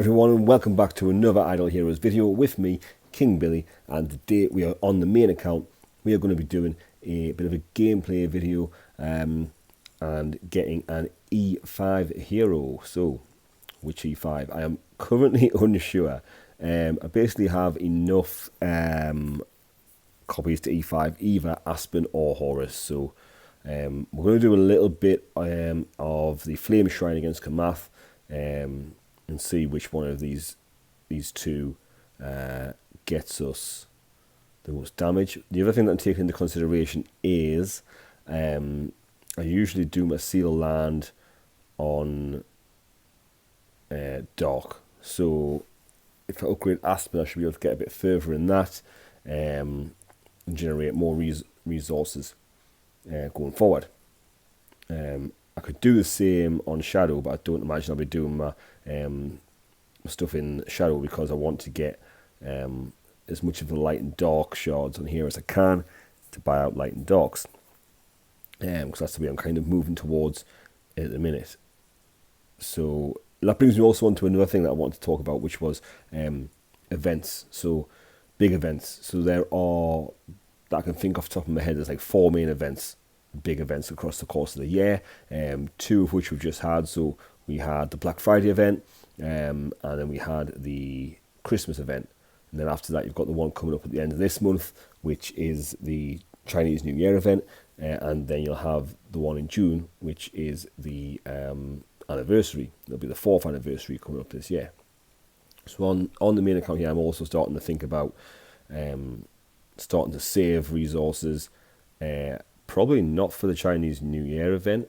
everyone, and welcome back to another Idle Heroes video with me, King Billy, and today we are on the main account. We are going to be doing a bit of a gameplay video and getting an E5 hero. So, which E5? I am currently unsure. I basically have enough copies to E5, either Aspen or Horus. So we're going to do a little bit of the Flame Shrine against Kamath and see which one of these two gets us the most damage. The other thing that I'm taking into consideration is I usually do my seal land on Dark. So if I upgrade Aspen, I should be able to get a bit further in that and generate more resources going forward. I could do the same on Shadow, but I don't imagine I'll be doing my stuff in Shadow because I want to get as much of the light and dark shards on here as I can to buy out light and darks. Because that's the way I'm kind of moving towards at the minute. So that brings me also on to another thing that I want to talk about, which was events. So big events. So there are, that I can think off the top of my head, there's like 4 main events, big events across the course of the year, 2 of which we've just had. So we had the Black Friday event, and then we had the Christmas event, and then after that you've got the one coming up at the end of this month, which is the Chinese New Year event, and then you'll have the one in June, which is the anniversary. It'll be the 4th anniversary coming up this year. So on the main account here, I'm also starting to think about starting to save resources, probably not for the Chinese New Year event,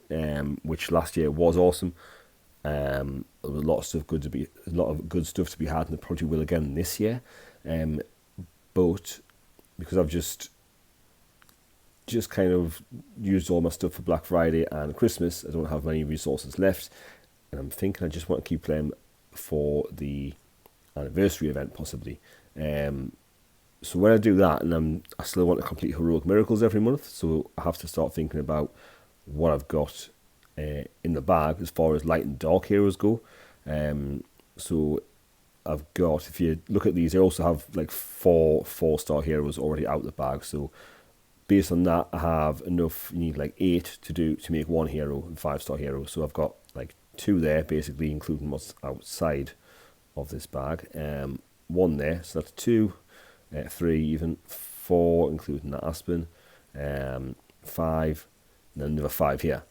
which last year was awesome. There was a lot of good stuff to be had, and there probably will again this year. But because I've just kind of used all my stuff for Black Friday and Christmas, I don't have many resources left, and I'm thinking I just want to keep playing for the anniversary event possibly. So when I do that, and I still want to complete Heroic Miracles every month, so I have to start thinking about what I've got in the bag as far as light and dark heroes go. So I've got, if you look at these, I also have like 4 4-star heroes already out the bag. So based on that, I have enough. You need like 8 to make 1 hero and 5-star hero. So I've got like 2 there, basically, including what's outside of this bag. 1 there, so that's 2. 3 even, 4 including that Aspen, 5, and then another 5 here.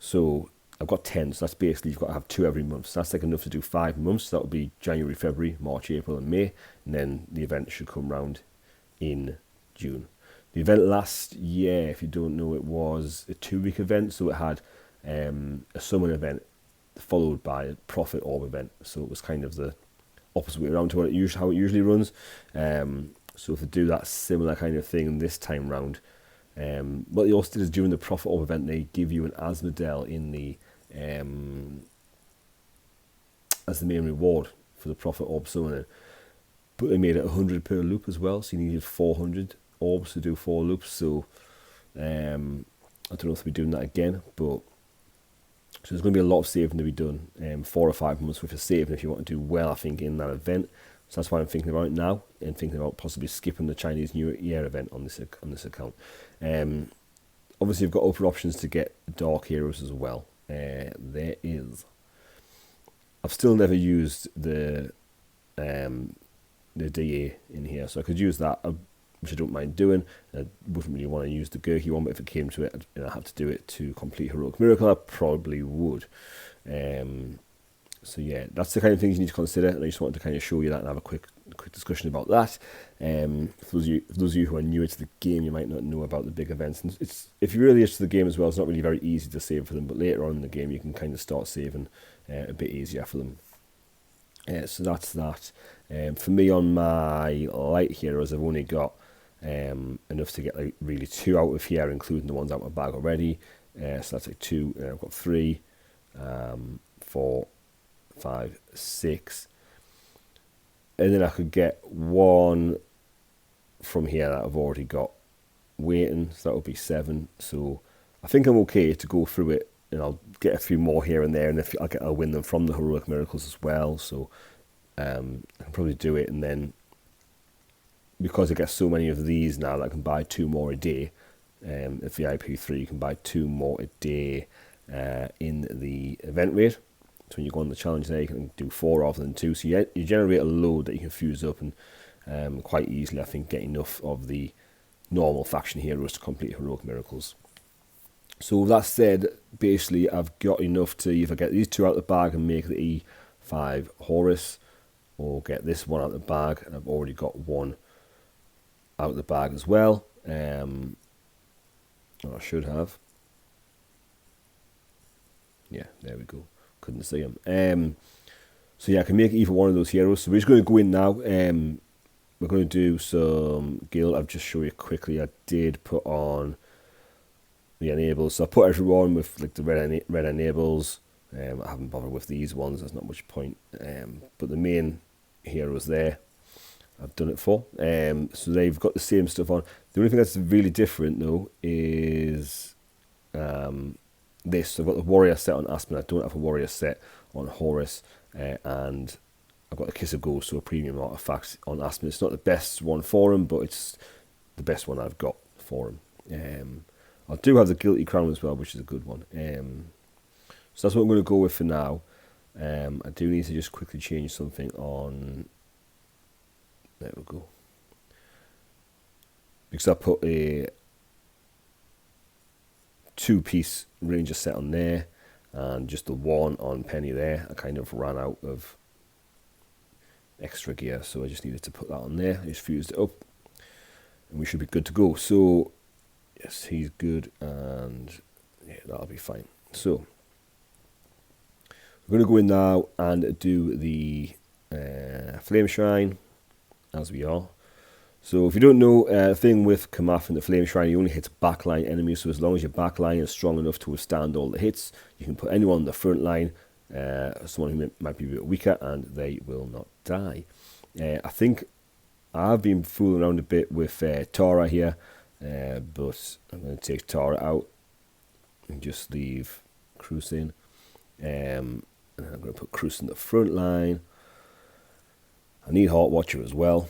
So I've got 10, so that's basically, you've got to have 2 every month. So that's like enough to do 5 months. That would be January, February, March, April and May, and then the event should come round in June. The event last year, if you don't know, it was a 2-week event, so it had a summon event followed by a Prophet Orb event, so it was kind of the opposite way around to how it usually runs. So if they do that similar kind of thing this time round, what they also did is during the Prophet Orb event, they give you an Asmodel in the as the main reward for the Prophet Orb summoning, but they made it 100 per loop as well, so you needed 400 orbs to do 4 loops. So I don't know if they'll be doing that again, but so there's going to be a lot of saving to be done, 4 or 5 months worth of saving if you want to do well, I think, in that event. So that's why I'm thinking about it now, and thinking about possibly skipping the Chinese New Year event on this account. Obviously, you've got other options to get dark heroes as well. There is. I've still never used the DA in here, so I could use that, which I don't mind doing. I wouldn't really want to use the Gurky one, but if it came to it and I had to do it to complete Heroic Miracle, I probably would. So yeah, that's the kind of things you need to consider, and I just wanted to kind of show you that and have a quick discussion about that. For those of you who are newer to the game, you might not know about the big events. And if you're really into the game as well, it's not really very easy to save for them, but later on in the game you can kind of start saving a bit easier for them. So that's that. For me, on my light heroes, I've only got enough to get like really 2 out of here, including the ones out of my bag already. So that's like 2. I've got 3, 4, 5, 6, and then I could get 1 from here that I've already got waiting, so that would be 7. So I think I'm okay to go through it, and I'll get a few more here and there, and I'll win them from the Heroic Miracles as well. So I can probably do it, and then because I get so many of these now, I can buy 2 more a day. At VIP 3, you can buy 2 more a day in the event rate. So when you go on the challenge there, you can do 4 rather than 2. So you generate a load that you can fuse up, and quite easily, I think, get enough of the normal faction heroes to complete heroic miracles. So with that said, basically I've got enough to either get these 2 out of the bag and make the E5 Horus, or get this one out of the bag, and I've already got one out of the bag as well. I should have. Yeah, there we go. Couldn't see him. So yeah, I can make either one of those heroes. So we're just going to go in now. We're going to do some guild. I'll just show you quickly. I did put on the enables. So I put everyone with like the red enables. I haven't bothered with these ones. There's not much point. But the main heroes there, I've done it for. So they've got the same stuff on. The only thing that's really different though is this. So I've got the warrior set on Aspen. I don't have a warrior set on Horus, and I've got the Kiss of Ghost, so a premium artifact on Aspen. It's not the best one for him, but it's the best one I've got for him. I do have the Guilty Crown as well, which is a good one. So that's what I'm going to go with for now. I do need to just quickly change something on. There we go. Because I put a 2-piece Ranger set on there, and just the 1 on Penny there. I kind of ran out of extra gear, so I just needed to put that on there. I just fused it up, and we should be good to go. So yes, he's good, and yeah, that'll be fine. So we're going to go in now and do the Flame Shrine, as we are. So if you don't know, the thing with Kamath and the Flame Shrine, you only hit backline enemies. So as long as your backline is strong enough to withstand all the hits, you can put anyone on the front line, someone who might be a bit weaker, and they will not die. I think I've been fooling around a bit with Tara here, but I'm going to take Tara out and just leave Cruz in. And I'm going to put Cruz in the front line. I need Heart Watcher as well.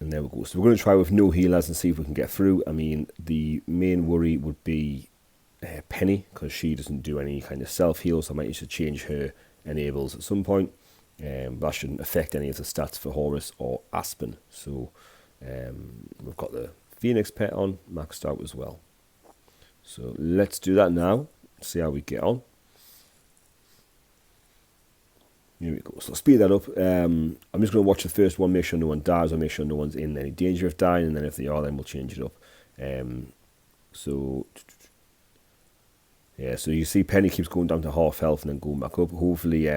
And there we go. So we're going to try with no healers and see if we can get through. I mean, the main worry would be Penny, because she doesn't do any kind of self-heal, so I might need to change her enables at some point. That shouldn't affect any of the stats for Horus or Aspen. So we've got the Phoenix pet on, maxed out as well. So let's do that now, see how we get on. Here we go. So speed that up. I'm just going to watch the first one, make sure no one dies, or make sure no one's in any danger of dying, and then if they are, then we'll change it up. So yeah, so you see Penny keeps going down to half health and then going back up. Hopefully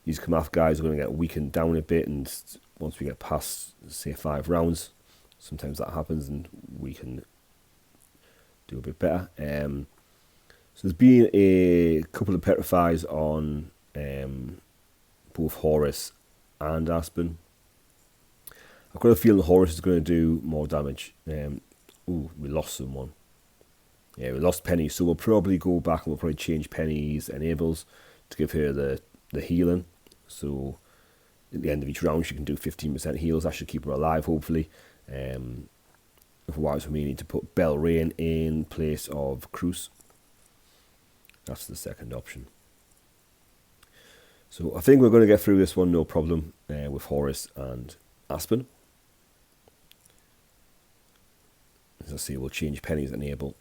these Kamath guys are going to get weakened down a bit, and once we get past, say, 5 rounds, sometimes that happens and we can do a bit better. So there's been a couple of petrifies on both Horus and Aspen. I've got a feeling Horus is going to do more damage. Ooh, we lost someone. Yeah, we lost Penny, so we'll probably go back and we'll probably change Penny's enables to give her the healing. So at the end of each round she can do 15% heals. That should keep her alive, hopefully. Otherwise we may need to put Belrain in place of Cruz. That's the second option. So I think we're going to get through this one no problem with Horus and Aspen. As I say, we'll change Penny's enable.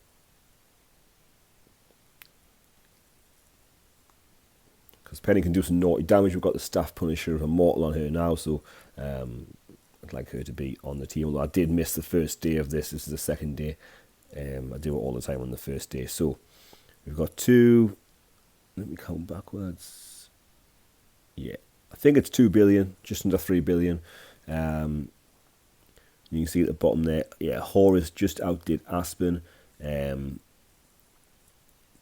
Because Penny can do some naughty damage. We've got the Staff Punisher of Immortal on her now, so I'd like her to be on the team. Although I did miss the first day of this. This is the second day. I do it all the time on the first day. So we've got 2. Let me count backwards. Yeah, I think it's 2 billion, just under 3 billion. You can see at the bottom there, yeah, Horus just outdid Aspen, but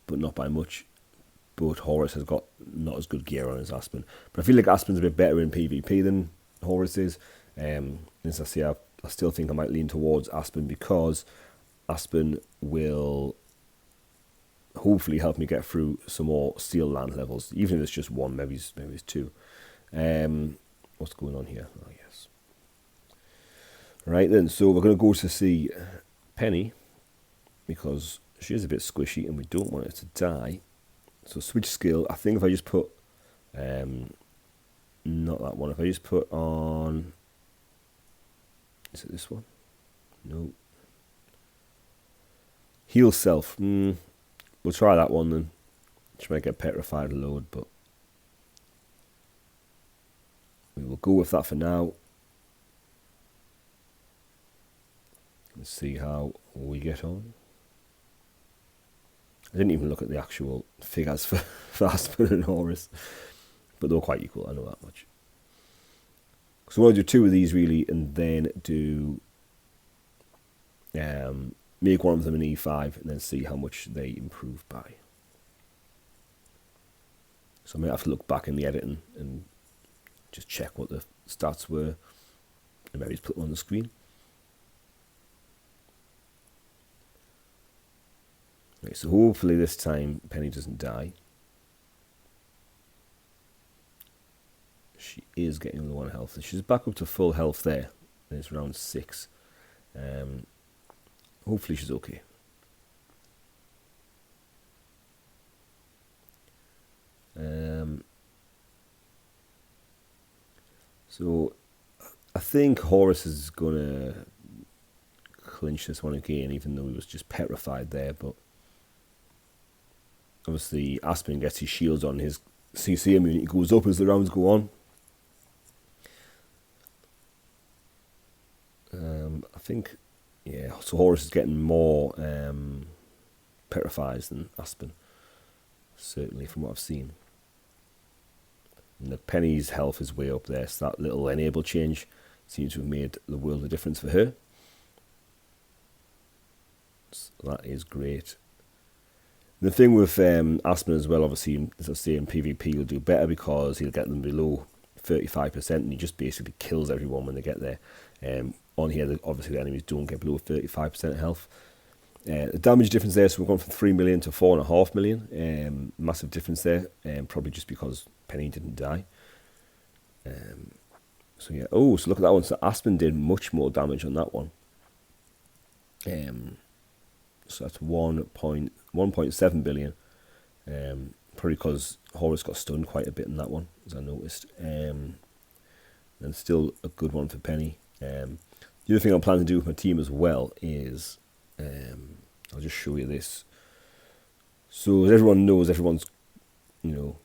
not by much. But Horus has got not as good gear on as Aspen. But I feel like Aspen's a bit better in PvP than Horus is. As I say, I still think I might lean towards Aspen, because Aspen will hopefully help me get through some more Steel Land levels, even if it's just 1, maybe it's 2. what's going on here? Oh, yes. Right then, so we're going to go to see Penny, because she is a bit squishy and we don't want her to die. So switch skill, I think if I just put, not that one, if I just put on, is it this one? No. Heal self, we'll try that one then. She might get petrified a load, but we will go with that for now. Let's see how we get on. I didn't even look at the actual figures for Aspen and Horus, but they're quite equal, I know that much. So I want to do 2 of these really, and then do make one of them an E5, and then see how much they improve by. So I might have to look back in the editing and just check what the stats were, and maybe just put them on the screen. Right, so hopefully this time Penny doesn't die. She is getting under 1 health. She's back up to full health there. And it's round 6. Hopefully she's okay. So I think Horus is going to clinch this one again, even though he was just petrified there. But obviously Aspen gets his shields on, his CC immunity goes up as the rounds go on. I think, yeah, so Horus is getting more petrifies than Aspen, certainly from what I've seen. And the Penny's health is way up there, so that little enable change seems to have made the world of difference for her. So that is great. The thing with Aspen as well, obviously, as I say, in PvP he'll do better because he'll get them below 35%, and he just basically kills everyone when they get there. On here, obviously the enemies don't get below 35% health. The damage difference there, so we're going from 3 million to 4.5 million. Massive difference there, probably just because Penny didn't die. So yeah, oh, so look at that one. So Aspen did much more damage on that one. So that's 1.7 billion. Probably because Horus got stunned quite a bit in that one, as I noticed. And still a good one for Penny. The other thing I'm planning to do with my team as well is, I'll just show you this. So as everyone knows, everyone's,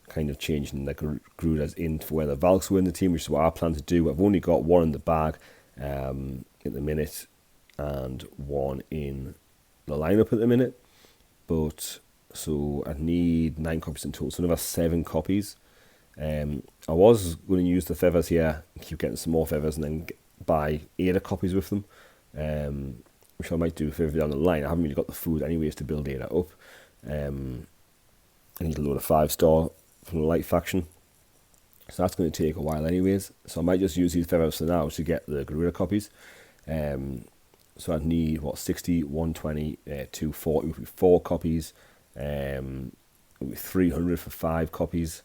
kind of changing their Garudas in for whether Valks were in the team, which is what I plan to do. I've only got 1 in the bag at the minute, and 1 in the lineup at the minute. But so I need 9 copies in total, so another 7 copies. I was going to use the feathers here, keep getting some more feathers, and then buy 8 copies with them, which I might do further down the line. I haven't really got the food anyways to build 8 up. I need a load of 5-star from the light faction, so that's going to take a while anyways. So I might just use these feathers for now to get the Garuda copies. So I'd need 60, 120, 240 would be 4 copies. It would be 300 for 5 copies.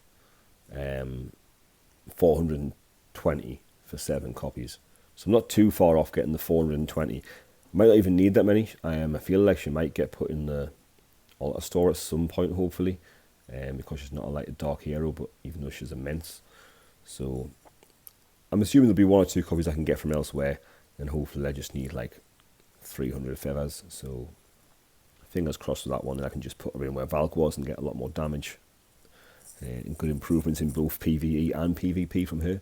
420 for 7 copies. So I'm not too far off getting the 420. I might not even need that many. I feel like she might get put in the altar store at some point, hopefully, because she's not a dark hero, but even though she's immense. So I'm assuming there'll be 1 or 2 copies I can get from elsewhere, and hopefully I just need 300 feathers. So fingers crossed with that one, and I can just put her in where Valk was and get a lot more damage. And good improvements in both PvE and PvP from her.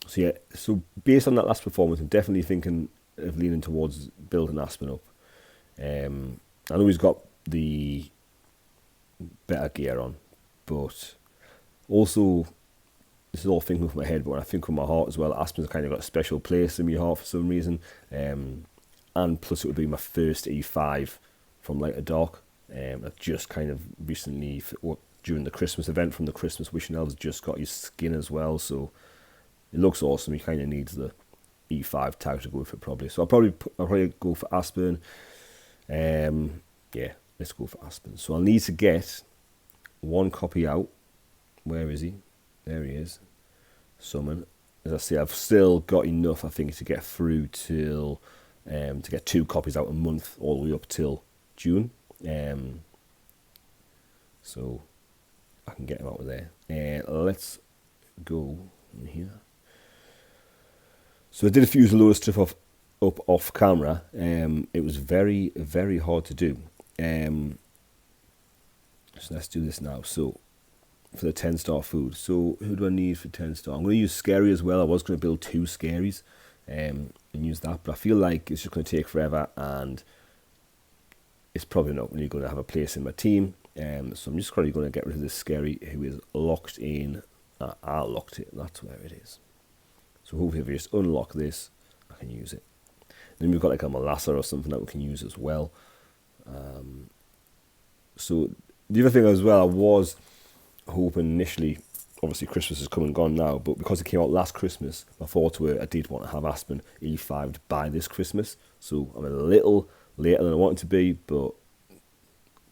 So yeah, so based on that last performance, I'm definitely thinking of leaning towards building Aspen up. I know he's got the better gear on, but also, this is all thinking with my head, but when I think with my heart as well, Aspen's kind of got a special place in my heart for some reason. And plus it would be my first E5 from Light to Dark. I've just kind of recently, during the Christmas event from the Christmas Wishing Elves, just got his skin as well, so it looks awesome. He kind of needs the E5 tag to go with it probably. So I'll probably go for Aspen. Yeah, let's go for Aspen. So I'll need to get 1 copy out. Where is he? There he is. summon. As I say, I've still got enough, I think, to get through till to get 2 copies out a month, all the way up till June. So I can get them out of there. Let's go in here. So I did a load of stuff off camera. It was very, very hard to do. So let's do this now. So for the 10-star food. So who do I need for 10-star? I'm going to use Scary as well. I was going to build 2 Scaries and use that, but I feel like it's just going to take forever, and it's probably not really going to have a place in my team. So I'm just probably going to get rid of this Scary who is locked in. I locked it. That's where it is. So hopefully if we just unlock this, I can use it. Then we've got like a Molasser or something that we can use as well. So the other thing as well, I was hoping initially, obviously Christmas is come and gone now, but because it came out last Christmas, my thoughts were I did want to have Aspen E5'd by this Christmas. So I'm a little later than I wanted to be, but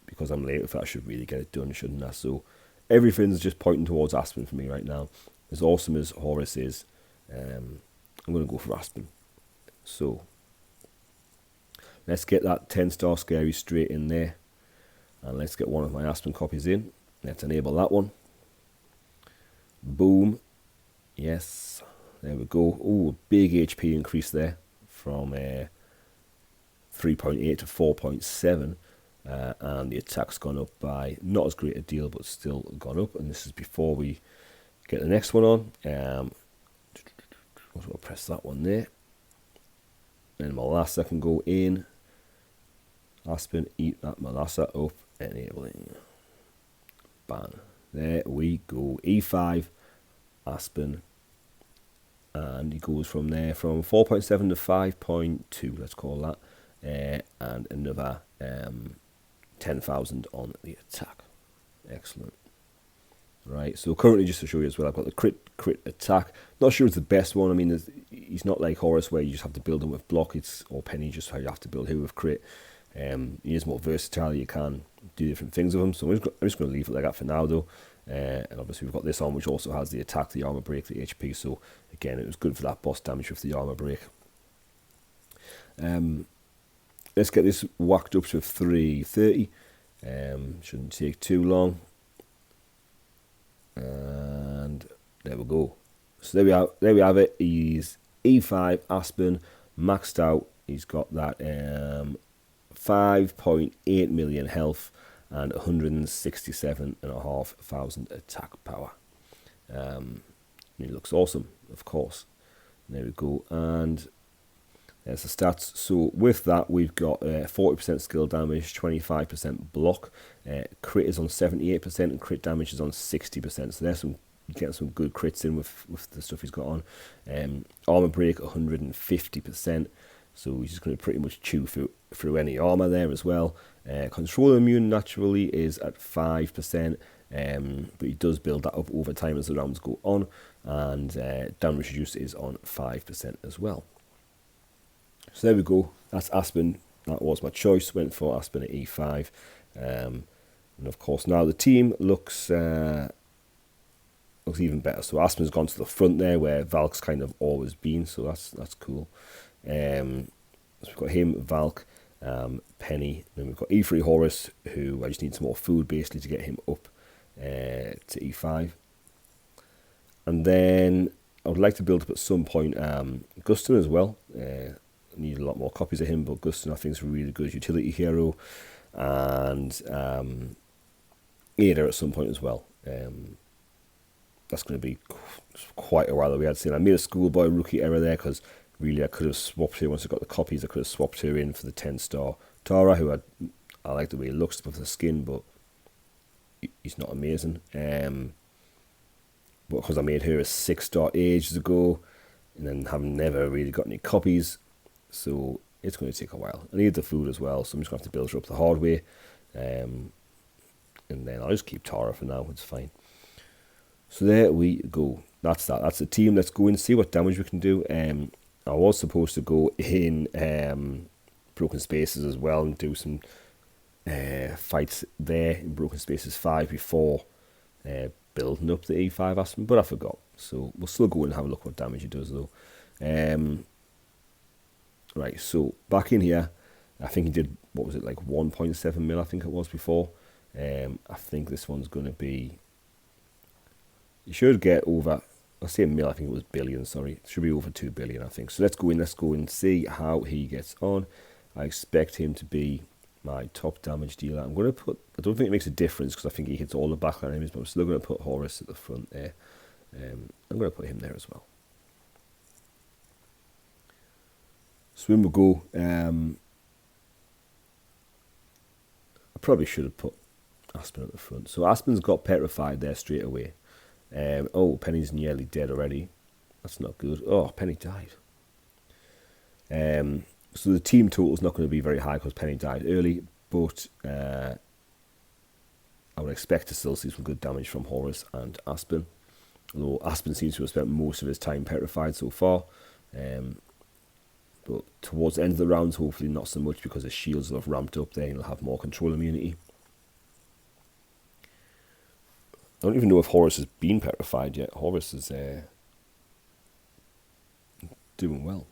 because I'm late, I should really get it done, shouldn't I? So everything's just pointing towards Aspen for me right now. As awesome as Horus is, I'm going to go for Aspen. So let's get that 10-star Scary straight in there. And let's get one of my Aspen copies in. Let's enable that one. Boom. Yes. There we go. Oh, big HP increase there from 3.8 to 4.7. And the attack's gone up by not as great a deal, but still gone up. And this is before we get the next one on. We'll press that one there. And Molasser can go in. Aspen, eat that Molasser up. Enabling. Ban. There we go. E5, Aspen. And he goes from there from 4.7 to 5.2, let's call that. And another 10,000 on the attack. Excellent. Right, so currently, just to show you as well, I've got the crit attack. Not sure it's the best one. I mean, he's not like Horus where you just have to build him with block. Or Penny, just how you have to build him with crit. He is more versatile. You can do different things with him. So I'm just going to leave it like that for now, though. And obviously we've got this on, which also has the attack, the armor break, the HP. So again, it was good for that boss damage with the armor break. Let's get this whacked up to 330. Shouldn't take too long. And there we go. So there we have it. He's E5 Aspen, maxed out. He's got that 5.8 million health and 167,500 attack power. He looks awesome, of course. There we go. And there's the stats. So with that, we've got 40% skill damage, 25% block. Crit is on 78% and crit damage is on 60%. So there's some getting some good crits in with the stuff he's got on. Armor break 150%. So he's just going to pretty much chew through any armor there as well. Control immune naturally is at 5%, but he does build that up over time as the rounds go on. And damage reduced is on 5% as well. So there we go. That's Aspen. That was my choice. Went for Aspen at E5. And of course now the team looks even better. So Aspen's gone to the front there where Valk's kind of always been. So that's cool. So we've got him, Valk, Penny. Then we've got E3 Horus, who I just need some more food basically to get him up to E5. And then I would like to build up at some point Guston as well. Need a lot more copies of him, but Guston I think is a really good utility hero. And Ada at some point as well. That's going to be quite a while that we had seen. I made a schoolboy rookie error there because really I could have swapped her once I got the copies. I could have swapped her in for the 10-star Tara, who I like the way he looks with the skin, but he's not amazing. But because I made her a 6-star ages ago, and then have never really got any copies, so it's going to take a while. I need the food as well, so I'm just going to have to build her up the hard way. And then I'll just keep Tara for now, it's fine. So there we go. That's that. That's the team. Let's go and see what damage we can do. I was supposed to go in Broken Spaces as well and do some fights there in Broken Spaces 5 before building up the E5 Aspen, but I forgot. So we'll still go and have a look what damage he does though. Right, so back in here, I think he did, what was it, like 1.7 mil, I think it was before. I think this one's going to be, you should get over, I'll say a mil, I think it was billion, sorry. It should be over 2 billion, I think. So let's go in and see how he gets on. I expect him to be my top damage dealer. I'm going to put, I don't think it makes a difference because I think he hits all the backline enemies, but I'm still going to put Horus at the front there. I'm going to put him there as well. Swim will go. I probably should have put Aspen at the front. So Aspen's got petrified there straight away. Oh, Penny's nearly dead already. That's not good. Oh, Penny died. So the team total is not going to be very high because Penny died early, but I would expect to still see some good damage from Horus and Aspen. Although Aspen seems to have spent most of his time petrified so far. But towards the end of the rounds, hopefully not so much because his shields will have ramped up there and he'll have more control immunity. I don't even know if Horus has been petrified yet. Horus is doing well.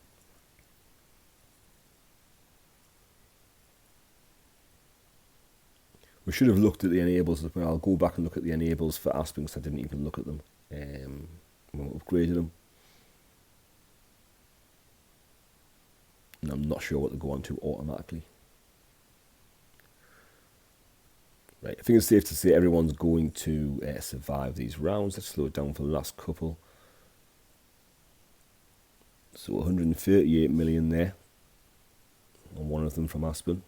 We should have looked at the enables as well. I'll go back and look at the enables for Aspen because I didn't even look at them when we upgraded them. And I'm not sure what to go on to automatically. Right, I think it's safe to say everyone's going to survive these rounds. Let's slow it down for the last couple. So 138 million there on one of them from Aspen.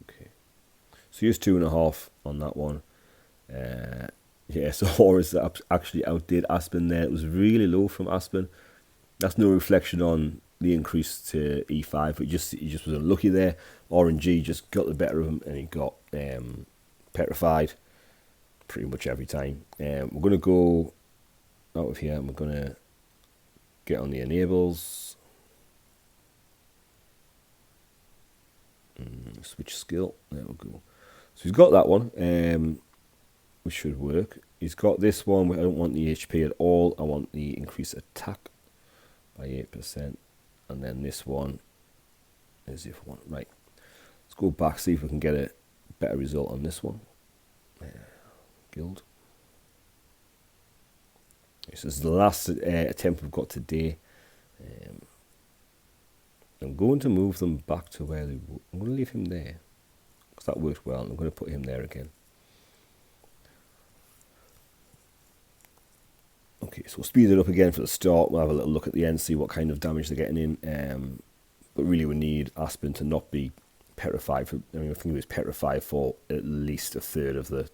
Okay, so here's 2.5 on that one. Yeah, so Horus actually outdid Aspen there. It was really low from Aspen. That's no reflection on the increase to E5, but he just was unlucky there. RNG just got the better of him and he got petrified pretty much every time. We're going to go out of here and we're going to get on the enables. Switch skill. There we go. So he's got that one. Which should work. He's got this one where I don't want the HP at all. I want the increased attack by 8%. And then this one is if one. Right. Let's go back, see if we can get a better result on this one. Guild. This is the last attempt we've got today. I'm going to move them back to where they were. I'm going to leave him there because that worked well. I'm going to put him there again. Okay, so we'll speed it up again for the start. We'll have a little look at the end, see what kind of damage they're getting in. But really we need Aspen to not be petrified. I think he was petrified for at least a third of the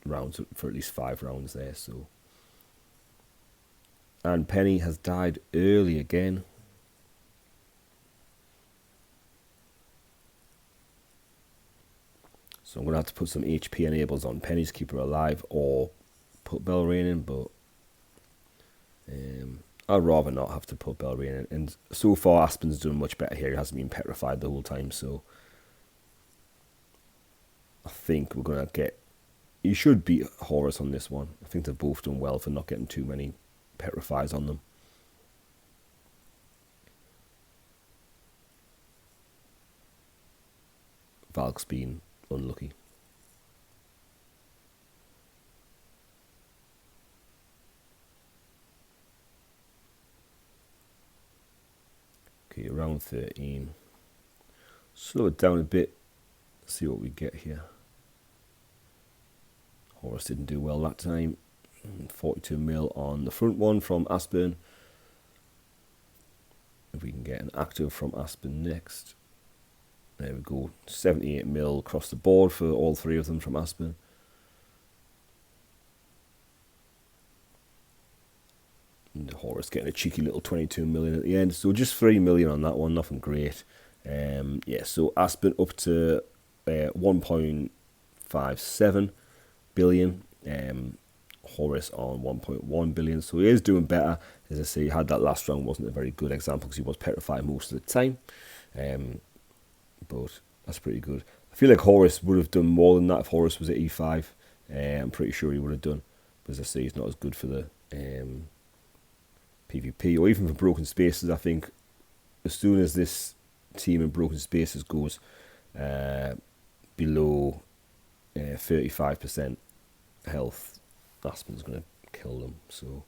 rounds, for at least 5 rounds there. So, and Penny has died early again. So I'm going to have to put some HP enables on Penny to keep her alive or put Belrain in, but I'd rather not have to put Belrain in. And so far, Aspen's doing much better here. He hasn't been petrified the whole time, so I think we're going to get... You should beat Horus on this one. I think they've both done well for not getting too many petrifies on them. Valk's been unlucky. Okay, round 13. Slow it down a bit. See what we get here. Horus didn't do well that time. 42 mil on the front one from Aspen. If we can get an active from Aspen next. There we go. 78 mil across the board for all 3 of them from Aspen. And Horus getting a cheeky little 22 million at the end. So just 3 million on that one. Nothing great. Yeah, so Aspen up to 1.57 billion. Horus on 1.1 billion. So he is doing better. As I say, he had that last round, wasn't a very good example because he was petrified most of the time. But that's pretty good. I feel like Horus would have done more than that if Horus was at E5. I'm pretty sure he would have done. But as I say, he's not as good for the PvP or even for Broken Spaces. I think as soon as this team in Broken Spaces goes below 35% health, Aspen's going to kill them. So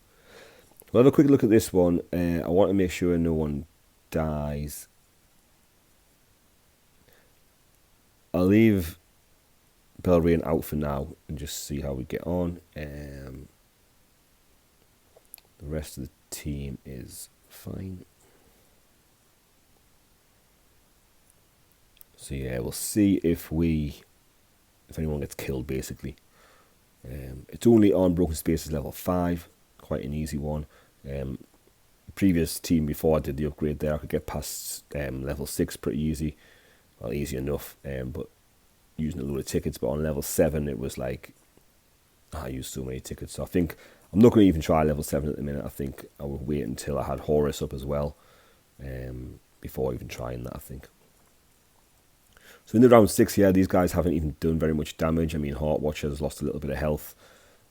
we'll have a quick look at this one. I want to make sure no one dies. I'll leave Belrain out for now and just see how we get on. The rest of the team is fine. So yeah, we'll see if anyone gets killed, basically. It's only on Broken Spaces level 5, quite an easy one. The previous team before I did the upgrade there, I could get past level 6 pretty easy. Well, easy enough, but using a load of tickets. But on level 7, it was like, I used so many tickets. So I think I'm not going to even try level 7 at the minute. I think I will wait until I had Horus up as well, before even trying that, I think. So in the round 6 here, these guys haven't even done very much damage. I mean, Heartwatcher has lost a little bit of health.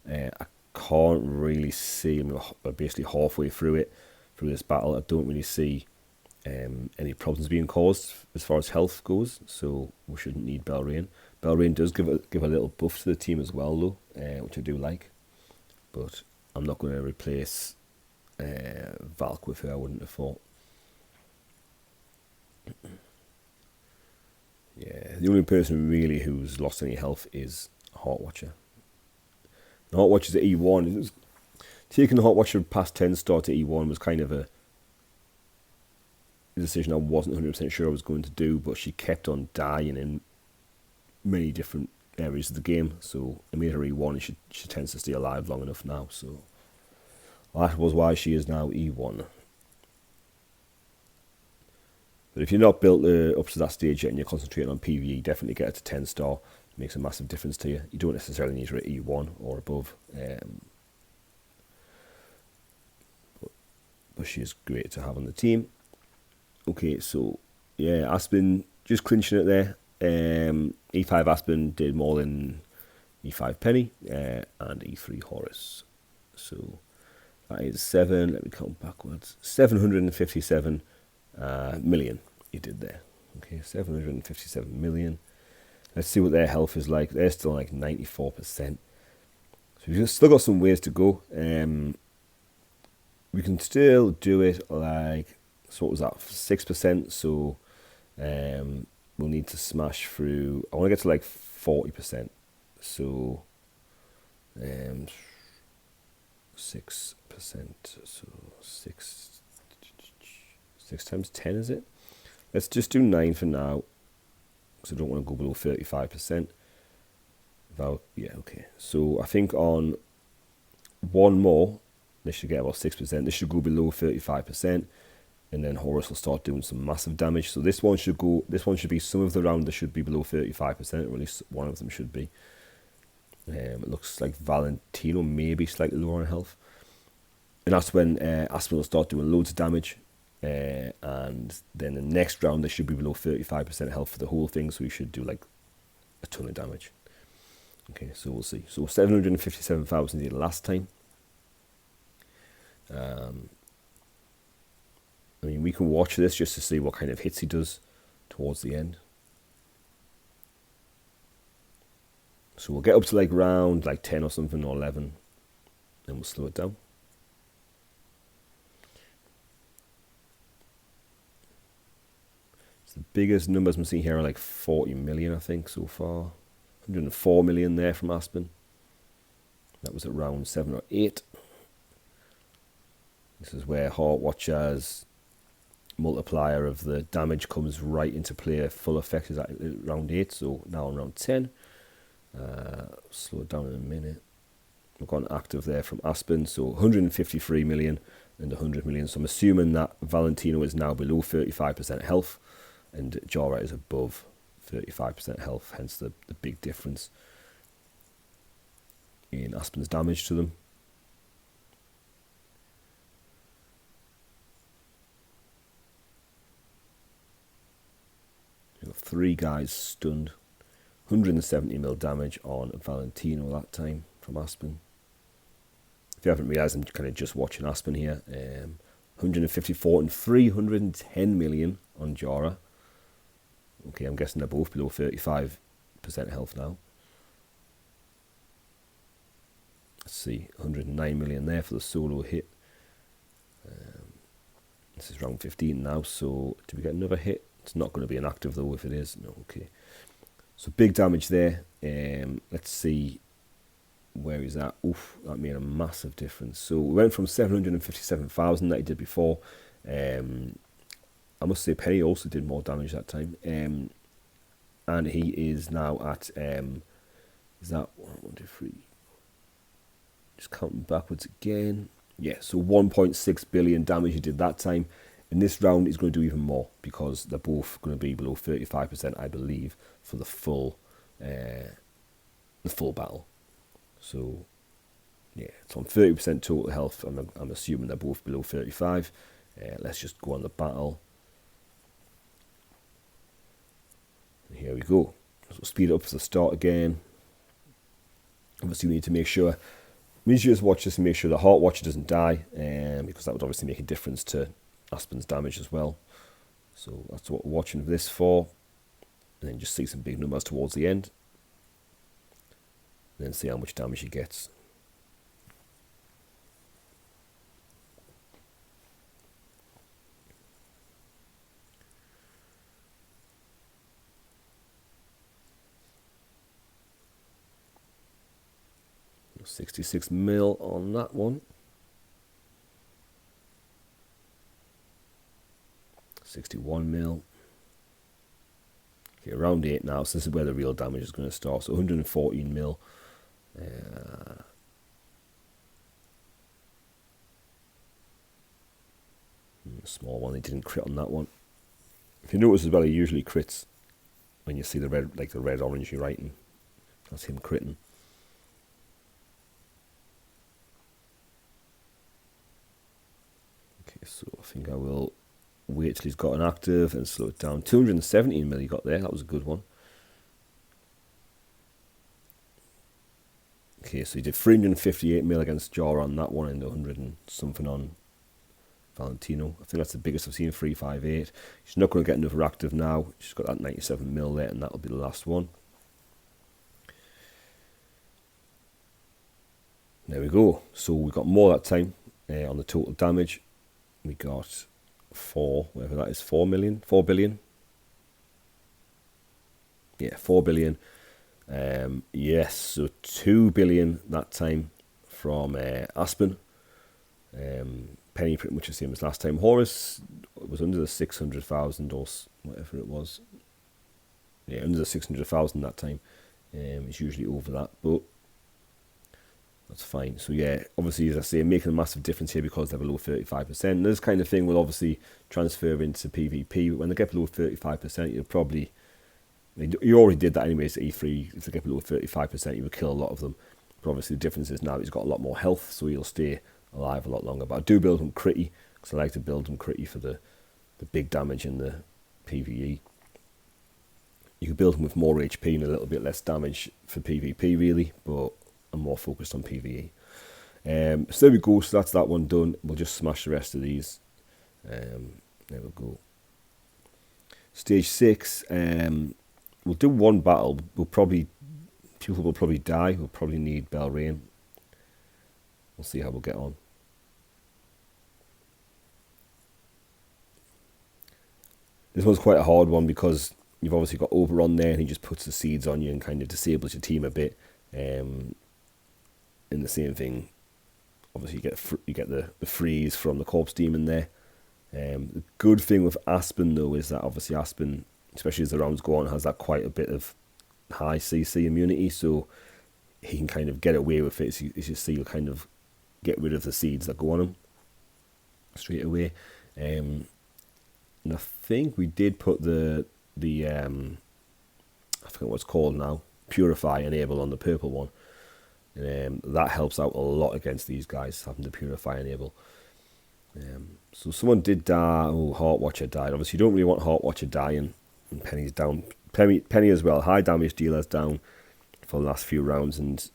I can't really see, I mean, we're basically halfway through this battle. I don't really see any problems being caused as far as health goes, so we shouldn't need Belrain. Belrain does give a little buff to the team as well, though, which I do like. But I'm not going to replace Valk with her, I wouldn't have thought. Yeah, the only person really who's lost any health is Heartwatcher. Heartwatcher's at E1. Taking Heartwatcher past 10 star to E1 was kind of a decision I wasn't 100% sure I was going to do, but she kept on dying in many different areas of the game, so I made her E1, and she tends to stay alive long enough now, so that was why she is now E1. But if you're not built up to that stage yet and you're concentrating on PvE, definitely get her to 10 star. It makes a massive difference to you. You don't necessarily need her at E1 or above. But she is great to have on the team. Okay, so yeah, Aspen just clinching it there. E5 Aspen did more than E5 Penny and E3 Horus. So that is let me count backwards, 757 million he did there. Okay, 757 million. Let's see what their health is like. They're still like 94%. So we've still got some ways to go. We can still do it like, so what was that, 6%? So we'll need to smash through, I want to get to like 40%. So 6%, so 6 times 10, is it? Let's just do 9 for now, because I don't want to go below 35%. Yeah, okay. So I think on one more, this should get about 6%. This should go below 35%, and then Horus will start doing some massive damage. So this one should be some of the round that should be below 35%, or at least one of them should be. It looks like Valentino maybe slightly lower on health. And that's when Aspen will start doing loads of damage. And then the next round, they should be below 35% health for the whole thing, so we should do like a ton of damage. Okay, so we'll see. So 757,000 did last time. I mean, we can watch this just to see what kind of hits he does towards the end. So we'll get up to like round like 10 or something, or 11, and we'll slow it down. So the biggest numbers I'm seeing here are like 40 million, I think, so far. 104 million there from Aspen. That was at round 7 or 8. This is where Heartwatcher's multiplier of the damage comes right into play. Full effect is at round 8, so now on round 10. Slow it down in a minute. We've got an active there from Aspen, so 153 million and 100 million. So I'm assuming that Valentino is now below 35% health, and Jorah is above 35% health, hence the big difference in Aspen's damage to them. 3 guys stunned. 170 mil damage on Valentino that time from Aspen. If you haven't realised, I'm kind of just watching Aspen here. 154 and 310 million on Jorah. Okay, I'm guessing they're both below 35% health now. Let's see, 109 million there for the solo hit. This is round 15 now, so do we get another hit? It's not going to be an active though if it is. No, okay. So big damage there. Let's see where he's at. Oof, that made a massive difference. So we went from 757,000 that he did before. I must say Penny also did more damage that time. And he is now at, is that 1, 2, 3? Just counting backwards again. Yeah, so 1.6 billion damage he did that time. In this round, he's going to do even more because they're both going to be below 35%, I believe, for the full battle. So, yeah, it's on 30% total health. I'm assuming they're both below 35. Let's just go on the battle. And here we go. So speed it up to the start again. Obviously, we need to make sure. We need to just watch this and make sure the Heart Watcher doesn't die, because that would obviously make a difference to Aspen's damage as well. So that's what we're watching this for. And then just see some big numbers towards the end. And then see how much damage he gets. $66 mil on that one. 61 mil. Okay, round 8 now, so this is where the real damage is going to start. So 114 mil. Small one, he didn't crit on that one. If you notice as well, he usually crits when you see the red, like the red-orange you're writing. That's him critting. Okay, so I think I will wait till he's got an active and slow it down. 217 mil he got there, that was a good one. Okay, so he did 358 mil against Jorah on that one and 100 and something on Valentino. I think that's the biggest I've seen, 358. He's not going to get another active now. He's got that 97 mil there and that'll be the last one. There we go. So we got more that time on the total damage. We got 4, whatever that is, 4 billion. Yeah, 4 billion. Yes, so 2 billion that time from Aspen. Penny pretty much the same as last time. Horus was under the 600,000 or whatever it was. Yeah, under the 600,000 that time. It's usually over that, but that's fine. So yeah, obviously, as I say, making a massive difference here because they're below 35%. This kind of thing will obviously transfer into PvP. But when they get below 35%, you'll probably... You already did that anyways at E3. If they get below 35%, you would kill a lot of them. But obviously the difference is now he's got a lot more health, so he'll stay alive a lot longer. But I do build him critty, because I like to build him critty for the big damage in the PvE. You can build him with more HP and a little bit less damage for PvP really, but I'm more focused on PvE. So there we go, so that's that one done. We'll just smash the rest of these. There we go. Stage 6, we'll do one battle. People will probably die. We'll probably need Belrain. We'll see how we'll get on. This one's quite a hard one because you've obviously got Oberon there and he just puts the seeds on you and kind of disables your team a bit. In the same thing, obviously you get the freeze from the Corpse Demon there. The good thing with Aspen though is that obviously Aspen, especially as the rounds go on, has that quite a bit of high CC immunity, so he can kind of get away with it. As you see, you'll kind of get rid of the seeds that go on him straight away. And I think we did put the I forget what it's called now, Purify Enable on the purple one. That helps out a lot against these guys, having the Purify Enable. So someone did die. Oh, Heart Watcher died. Obviously, you don't really want Heart Watcher dying and Penny's down Penny as well. High damage dealers down for the last few rounds, and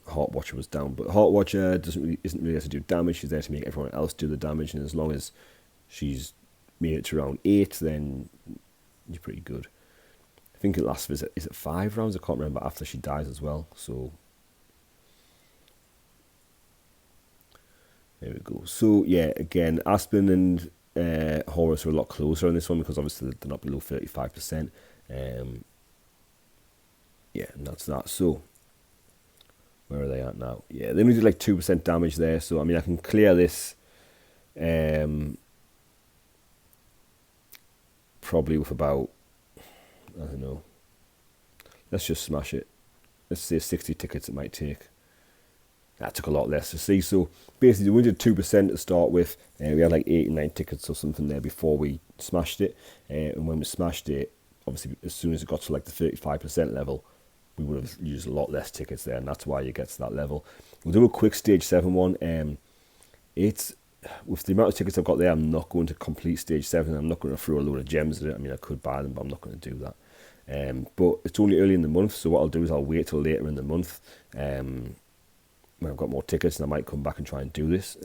Heart Watcher was down. But Heart Watcher isn't really there to do damage. She's there to make everyone else do the damage, and as long as she's made it to round 8, then you're pretty good. I think it lasts, is it 5 rounds? I can't remember, after she dies as well. So there we go. So yeah, again, Aspen and Horus are a lot closer on this one because obviously they're not below 35%. Yeah, and that's that. So where are they at now? Yeah, they only did like 2% damage there. So I mean, I can clear this probably with about, I don't know. Let's just smash it. Let's say 60 tickets it might take. That took a lot less to see. So basically, we did 2% to start with. We had like 89 tickets or something there before we smashed it. And when we smashed it, obviously, as soon as it got to like the 35% level, we would have used a lot less tickets there, and that's why you get to that level. We'll do a quick stage 7 one. It's with the amount of tickets I've got there, I'm not going to complete stage 7. I'm not going to throw a load of gems at it. I mean, I could buy them, but I'm not going to do that. But it's only early in the month, so what I'll do is I'll wait till later in the month. When I've got more tickets, and I might come back and try and do this.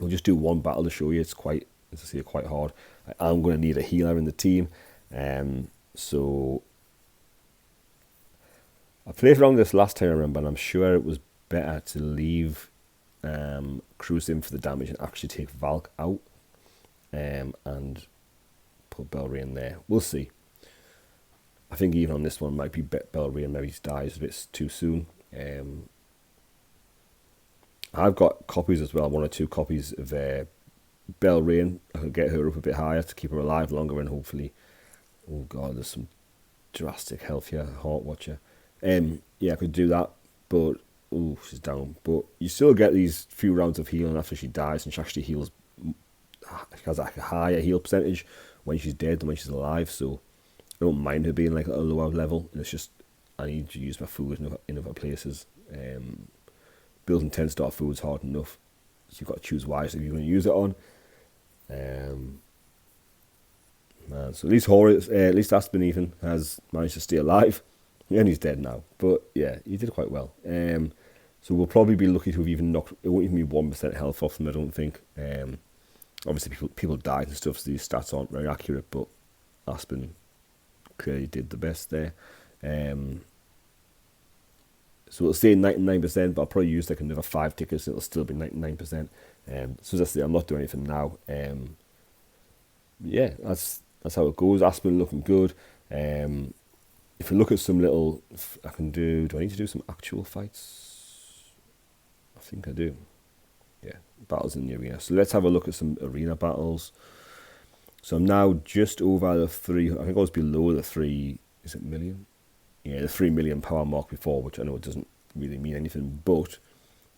We'll just do one battle to show you. It's quite, as I say, quite hard. I'm going to need a healer in the team. So I played around this last time, I remember, and I'm sure it was better to leave Cruz in for the damage and actually take Valk out and put Belrain there. We'll see. I think even on this one might be Belrain maybe dies a bit too soon. I've got copies as well, 1 or 2 copies of Belrain. I could get her up a bit higher to keep her alive longer, and hopefully, oh god, there's some drastic health here. Heart Watcher. Yeah, I could do that, but oh, she's down. But you still get these few rounds of healing after she dies, and she actually heals. She has like a higher heal percentage when she's dead than when she's alive. So I don't mind her being like at a lower level. And it's just I need to use my food in other places. Building 10-star food is hard enough, so you've got to choose wisely if you're going to use it on. Man, so at least Aspen even has managed to stay alive. And he's dead now, but yeah, he did quite well. So we'll probably be lucky to have even knocked. It won't even be 1% health off them, I don't think. Obviously, people died and stuff, so these stats aren't very accurate. But Aspen clearly did the best there. So it'll stay 99%, but I'll probably use like another 5 tickets, and it'll still be 99%. So that's it. I'm not doing anything now. Yeah, that's how it goes. Aspen looking good. If you look at some little, I can do. Do I need to do some actual fights? I think I do. Yeah, battles in the arena. So let's have a look at some arena battles. So I'm now just over the 3. I think I was below the 3. Is it million? Yeah, the 3 million power mark before, which I know it doesn't really mean anything, but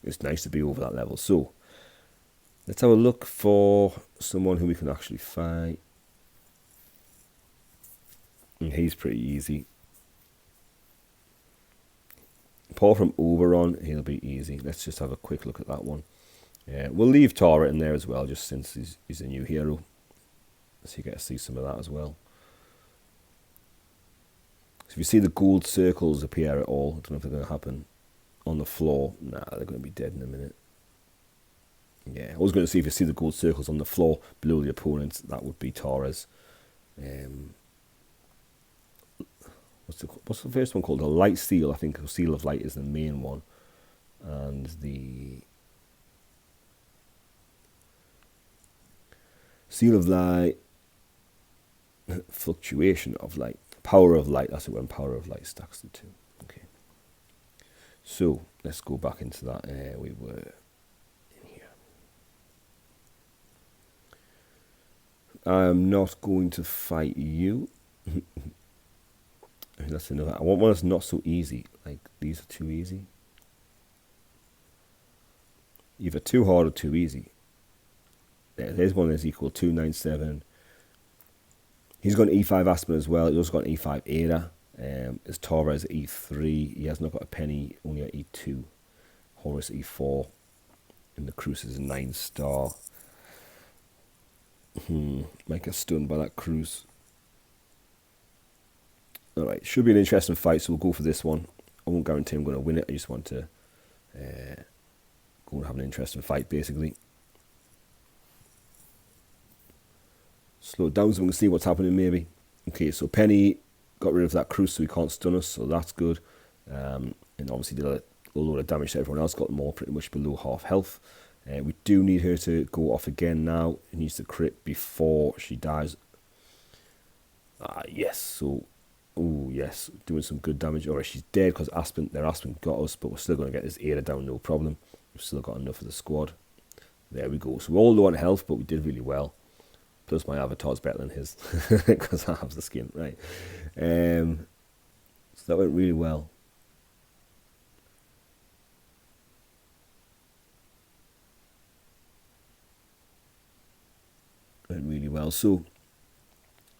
it's nice to be over that level. So let's have a look for someone who we can actually fight. And he's pretty easy. Apart from Oberon, he'll be easy. Let's just have a quick look at that one. We'll leave Tara in there as well, just since he's a new hero. So you get to see some of that as well. So if you see the gold circles appear at all, I don't know if they're going to happen on the floor. Nah, they're going to be dead in a minute. Yeah, I was going to see if you see the gold circles on the floor below the opponent, that would be Tara's. What's the first one called? The Light Seal, I think. Seal of Light is the main one. And the Seal of Light, Fluctuation of Light, Power of Light. That's it, when Power of Light stacks the two. Okay. So let's go back into that. We were in here. I'm not going to fight you. That's another. I want one that's not so easy. Like these are too easy. Either too hard or too easy. There's one that's equal 297. He's got an E5 Aspen as well. He's also got an E5 Ada. His Tara is E3. He has not got a penny, only at E2. Horus E4. And the Cruz is a 9-star. Might get stunned by that Cruz. Alright, should be an interesting fight, so we'll go for this one. I won't guarantee I'm going to win it, I just want to go and have an interesting fight, basically. Slow it down so we can see what's happening, maybe. Okay, so Penny got rid of that cruise so he can't stun us, so that's good. And obviously did a load of damage to everyone else, got them all pretty much below half health. We do need her to go off again now. It needs to crit before she dies. Yes, so... Oh, yes, doing some good damage. Alright, she's dead because their Aspen got us, but we're still going to get this Ada down, no problem. We've still got enough of the squad. There we go. So we're all low on health, but we did really well. Plus my avatar's better than his, because I have the skin, right. So that went really well. Went really well. So,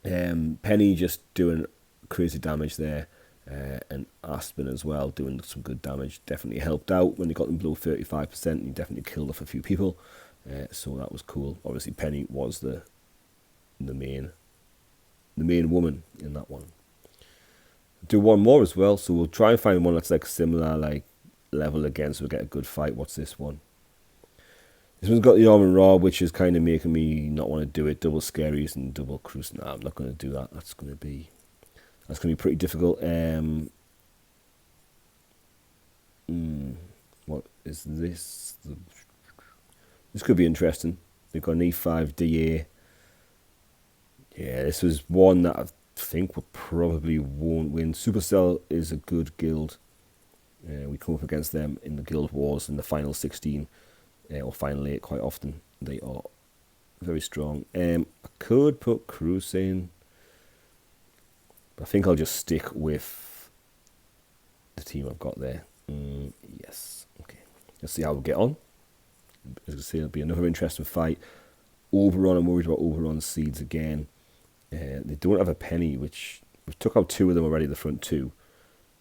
Penny just doing crazy damage there, and Aspen as well doing some good damage. Definitely helped out when they got them below 35%, and he definitely killed off a few people. So that was cool. Obviously Penny was the main woman in that one. Do one more as well, so we'll try and find one that's like similar like level again, so we'll get a good fight. What's this one? This one's got the arm and raw, which is kind of making me not want to do it. Double scaries and double cruise. Nah, I'm not going to do that. That's going to be pretty difficult. What is this? This could be interesting. They've got an E5 DA. Yeah, this was one that I think we probably won't win. Supercell is a good guild. We come up against them in the guild wars in the final 16 or final 8 quite often. They are very strong. I could put Cruz in, but I think I'll just stick with the team I've got there. Yes. Okay. Let's see how we get on. As I say, it'll be another interesting fight. Oberon, I'm worried about Oberon's seeds again. They don't have a Penny, which we took out 2 of them already, the front 2,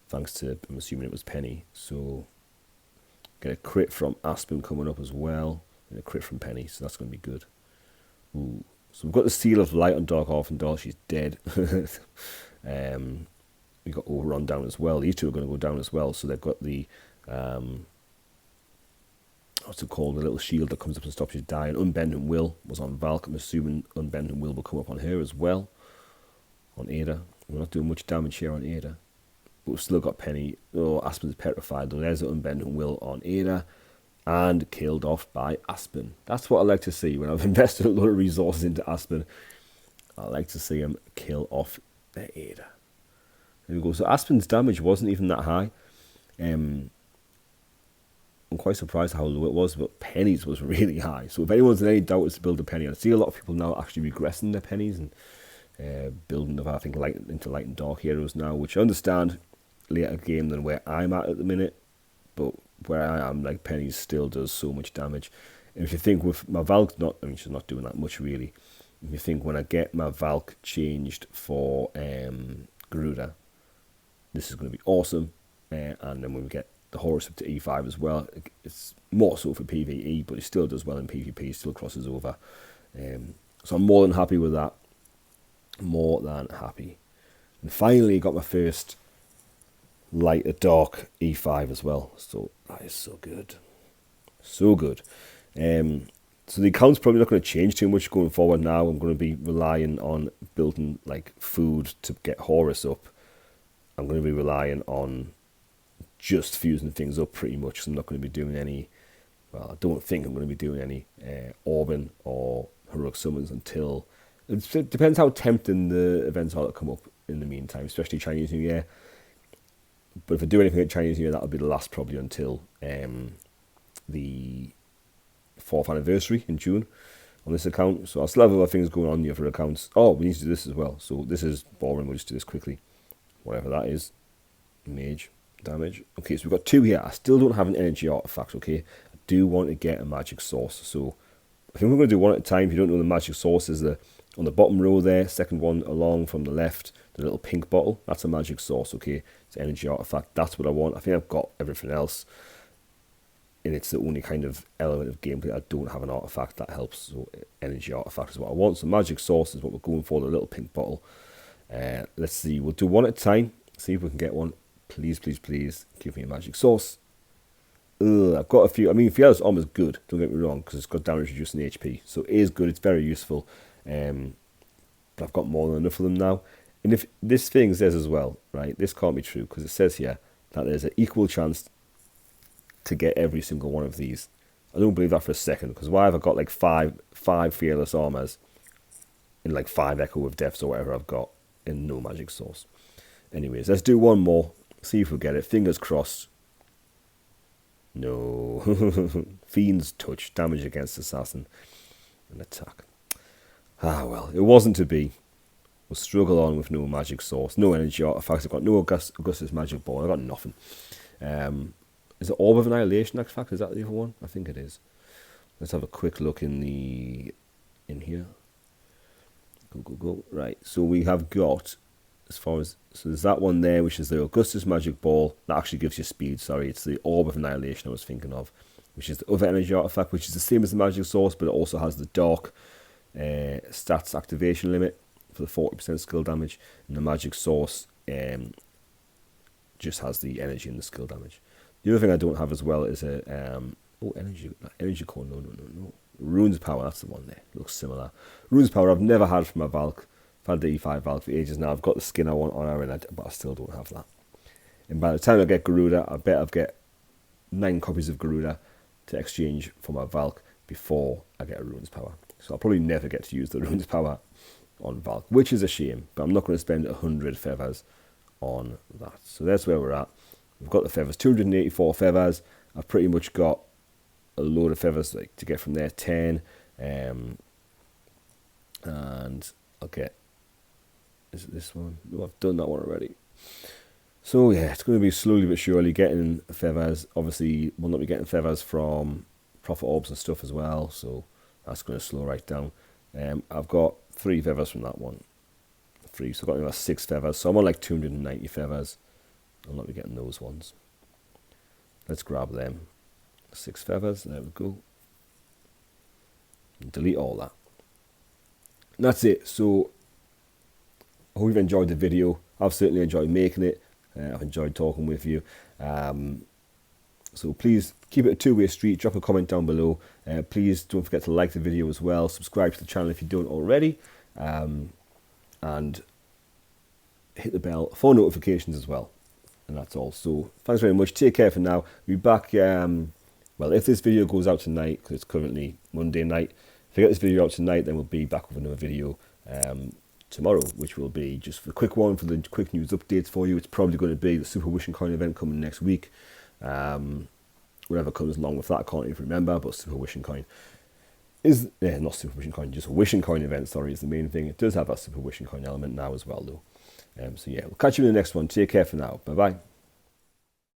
thanks to, I'm assuming it was Penny. So get a crit from Aspen coming up as well, and a crit from Penny, so that's going to be good. Ooh. So we've got the Seal of Light on Dark Orphandal, she's dead. We got Oberon down as well. These 2 are going to go down as well, so they've got the what's it called, the little shield that comes up and stops you dying. Unbending Will was on Valk. I'm assuming Unbending Will come up on her as well. On Ada. We're not doing much damage here on Ada, but we've still got Penny. Oh, Aspen's petrified though. There's an Unbending Will on Ada, and killed off by Aspen. That's what I like to see when I've invested a lot of resources into Aspen. I like to see him kill off the Ada. There we go. So Aspen's damage wasn't even that high. I'm quite surprised how low it was, but Penny's was really high. So if anyone's in any doubt as to build a Penny, I see a lot of people now actually regressing their Pennies and building them, I think, into light and dark heroes now, which I understand later game than where I'm at the minute. But where I am, like, Penny still does so much damage. And if you think with my Valk, she's not doing that much really. If you think when I get my Valk changed for Garuda, this is going to be awesome. And then when we get the Horus up to E5 as well, it's more so for PvE, but it still does well in PvP, it still crosses over. So I'm more than happy with that. More than happy. And finally got my first light or dark E5 as well. So that is so good. So good. So the account's probably not going to change too much going forward now. I'm going to be relying on building like food to get Horus up. I'm going to be relying on just fusing things up pretty much. So I'm not going to be doing any, well, I don't think I'm going to be doing any Orban or Heroic Summons until, it depends how tempting the events are that come up in the meantime, especially Chinese New Year. But if I do anything at Chinese New Year, that'll be the last probably until the 4th anniversary in June on this account. So I'll still have other things going on the other accounts. Oh, we need to do this as well. So this is boring, we'll just do this quickly. Whatever that is. Mage damage. Okay, so we've got 2 here. I still don't have an energy artifact, okay? I do want to get a magic source. So I think we're going to do one at a time. If you don't know, the magic source is on the bottom row there, second one along from the left, the little pink bottle. That's a magic source, okay? It's an energy artifact. That's what I want. I think I've got everything else. And it's the only kind of element of gameplay I don't have an artifact that helps. So energy artifact is what I want. So magic source is what we're going for, the little pink bottle. Let's see. We'll do one at a time. See if we can get one. Please, please, please give me a magic source. I've got a few. I mean, Fiala's armor is good. Don't get me wrong, because it's got damage reducing HP, so it is good. It's very useful. But I've got more than enough of them now. And if this thing says as well, right, this can't be true, because it says here that there's an equal chance to get every single one of these. I don't believe that for a second, because why have I got like five Fearless armors and like 5 Echo of Deaths or whatever I've got in no magic source? Anyways, let's do one more. See if we get it. Fingers crossed. No. Fiend's Touch. Damage against Assassin. And attack. Ah, well. It wasn't to be. We'll struggle on with no magic source. No energy artifacts. I've got no Augustus Magic Ball. I've got nothing. Is it Orb of Annihilation artifact? Is that the other one? I think it is. Let's have a quick look in here. Go. Right. So we have got, as far as, so there's that one there, which is the Augustus Magic Ball. That actually gives you speed. Sorry, it's the Orb of Annihilation I was thinking of, which is the other energy artifact, which is the same as the magic source, but it also has the dark stats activation limit for the 40% skill damage, and the magic source just has the energy and the skill damage. The other thing I don't have as well is a energy core. No. Runes Power, that's the one there. Looks similar. Runes Power I've never had from my Valk. I've had the E5 Valk for ages now. I've got the skin I want on her, but I still don't have that. And by the time I get Garuda, I bet I've get 9 copies of Garuda to exchange for my Valk before I get a Runes Power. So I'll probably never get to use the Runes Power on Valk, which is a shame. But I'm not going to spend 100 feathers on that. So that's where we're at. We've got the feathers, 284 feathers. I've pretty much got a load of feathers like to get from there, 10. And I'll get, is it this one? No, I've done that one already. So yeah, it's going to be slowly but surely getting feathers. Obviously, we'll not be getting feathers from Prophet Orbs and stuff as well, so that's going to slow right down. I've got 3 feathers from that one. 3, so I've got about 6 feathers. So I'm on like 290 feathers. I'll not be getting those ones. Let's grab them. 6 feathers, there we go. And delete all that. And that's it. So I hope you've enjoyed the video. I've certainly enjoyed making it. I've enjoyed talking with you. So please keep it a two-way street. Drop a comment down below. Please don't forget to like the video as well. Subscribe to the channel if you don't already. And hit the bell for notifications as well. And that's all. So thanks very much. Take care for now. We'll be back. Well, if this video goes out tonight, because it's currently Monday night, if I get this video out tonight, then we'll be back with another video tomorrow, which will be just a quick one for the quick news updates for you. It's probably going to be the Super Wishing Coin event coming next week. Whatever comes along with that, I can't even remember, but Super Wishing Coin is, not Super Wishing Coin, just a Wishing Coin event, sorry, is the main thing. It does have that Super Wishing Coin element now as well, though. So yeah, we'll catch you in the next one. Take care for now. Bye-bye.